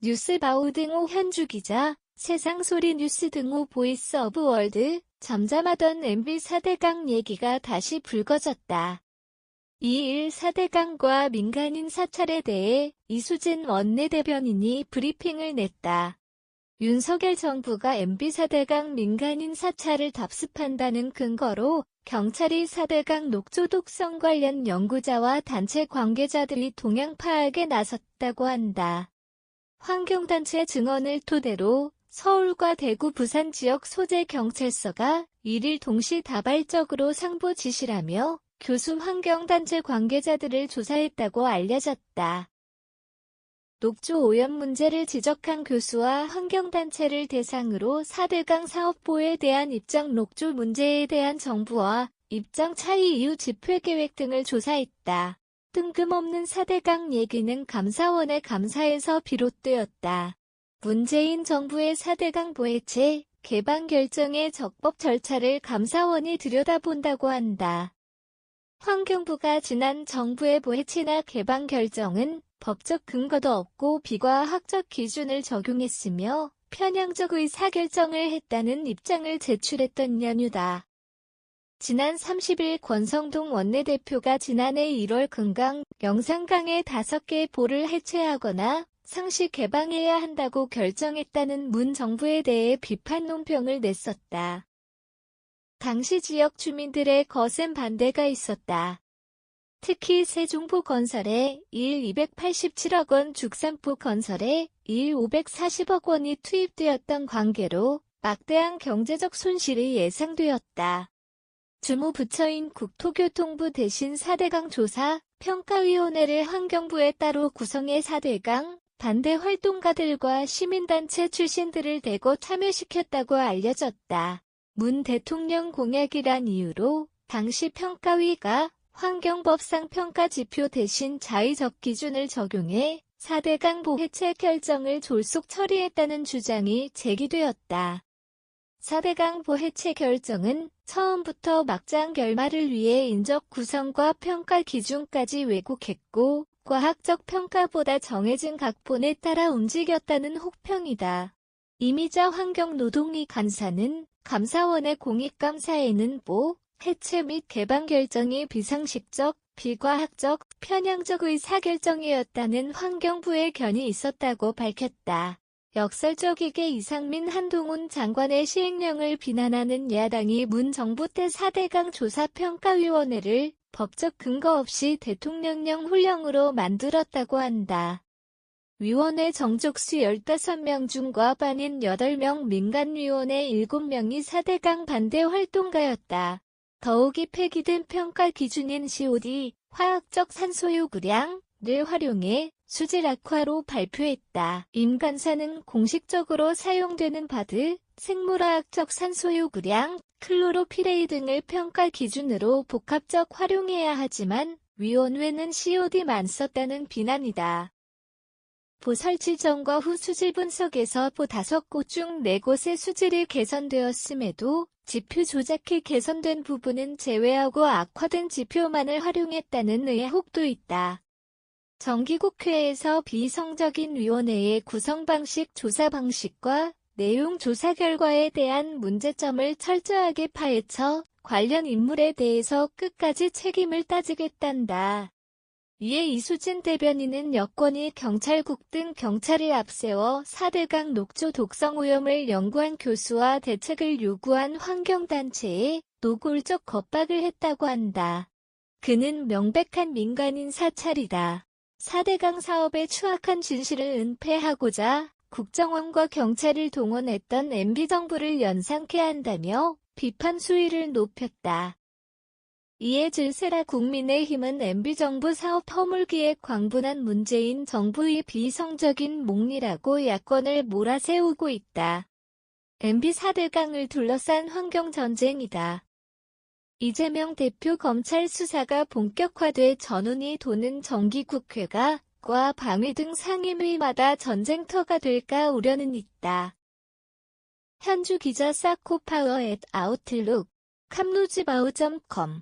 뉴스바우 등호 현주 기자, 세상소리 뉴스 등호 보이스 오브 월드, 잠잠하던 MB 4대강 얘기가 다시 불거졌다. 2일 4대강과 민간인 사찰에 대해 이수진 원내대변인이 브리핑을 냈다. 윤석열 정부가 MB 4대강 민간인 사찰을 답습한다는 근거로 경찰이 4대강 녹조 독성 관련 연구자와 단체 관계자들이 동향 파악에 나섰다고 한다. 환경단체 증언을 토대로 서울과 대구 부산 지역 소재 경찰서가 1일 동시다발적으로 상부 지시라며 교수 환경단체 관계자들을 조사했다고 알려졌다. 녹조 오염 문제를 지적한 교수와 환경단체를 대상으로 4대강 사업보에 대한 입장, 녹조 문제에 대한 정부와 입장 차이 이후 집회계획 등을 조사했다. 뜬금없는 4대강 얘기는 감사원의 감사에서 비롯되었다. 문재인 정부의 4대강 보해체, 개방 결정의 적법 절차를 감사원이 들여다본다고 한다. 환경부가 지난 정부의 보해체나 개방 결정은 법적 근거도 없고 비과학적 기준을 적용했으며 편향적 의사결정을 했다는 입장을 제출했던 연유다. 지난 30일 권성동 원내대표가 지난해 1월 금강, 영산강의 5개 보를 해체하거나 상시 개방해야 한다고 결정했다는 문 정부에 대해 비판 논평을 냈었다. 당시 지역 주민들의 거센 반대가 있었다. 특히 세종포 건설에 일 287억 원, 죽산포 건설에 일 540억 원이 투입되었던 관계로 막대한 경제적 손실이 예상되었다. 주무부처인 국토교통부 대신 4대강 조사, 평가위원회를 환경부에 따로 구성해 4대강 반대 활동가들과 시민단체 출신들을 대거 참여시켰다고 알려졌다. 문 대통령 공약이란 이유로 당시 평가위가 환경법상 평가지표 대신 자의적 기준을 적용해 4대강 보해체 결정을 졸속 처리했다는 주장이 제기되었다. 4대강 보해체 결정은 처음부터 막장 결말을 위해 인적 구성과 평가 기준까지 왜곡했고 과학적 평가보다 정해진 각본에 따라 움직였다는 혹평이다. 이미자 환경노동위 간사는 감사원의 공익감사에는 해체 및 개방 결정이 비상식적, 비과학적, 편향적 의사결정이었다는 환경부의 견이 있었다고 밝혔다. 역설적이게 이상민 한동훈 장관의 시행령을 비난하는 야당이 문 정부 때 4대강 조사평가위원회를 법적 근거 없이 대통령령 훈령으로 만들었다고 한다. 위원회 정족수 15명 중 과반인 8명, 민간위원회 7명이 4대강 반대 활동가였다. 더욱이 폐기된 평가 기준인 COD, 화학적 산소요구량을 활용해 수질 악화로 발표했다. 임 간사는 공식적으로 사용되는 바드, 생물화학적 산소요구량, 클로로피레이 등을 평가 기준으로 복합적 활용해야 하지만 위원회는 COD만 썼다는 비난이다. 보 설치 전과 후 수질 분석에서 보 5곳 중 4곳의 수질이 개선되었음에도 지표 조작해 개선된 부분은 제외하고 악화된 지표만을 활용했다는 의혹도 있다. 정기국회에서 비이성적인 위원회의 구성 방식, 조사 방식과 내용, 조사 결과에 대한 문제점을 철저하게 파헤쳐 관련 인물에 대해서 끝까지 책임을 따지겠단다. 이에 이수진 대변인은 여권이 경찰국 등 경찰을 앞세워 4대강 녹조 독성 오염을 연구한 교수와 대책을 요구한 환경단체에 노골적 겁박을 했다고 한다. 그는 명백한 민간인 사찰이다. 4대강 사업의 추악한 진실을 은폐하고자 국정원과 경찰을 동원했던 MB정부를 연상케 한다며 비판 수위를 높였다. 이에 질세라 국민의힘은 MB정부 사업 허물기에 광분한 문재인 정부의 비이성적인 몽리라고 야권을 몰아세우고 있다. MB 4대강을 둘러싼 환경전쟁이다. 이재명 대표 검찰 수사가 본격화돼 전운이 도는 정기국회가 과 방위 등 상임위마다 전쟁터가 될까 우려는 있다. 현주 기자 사코파워 @아웃룩, 캄루즈바우.com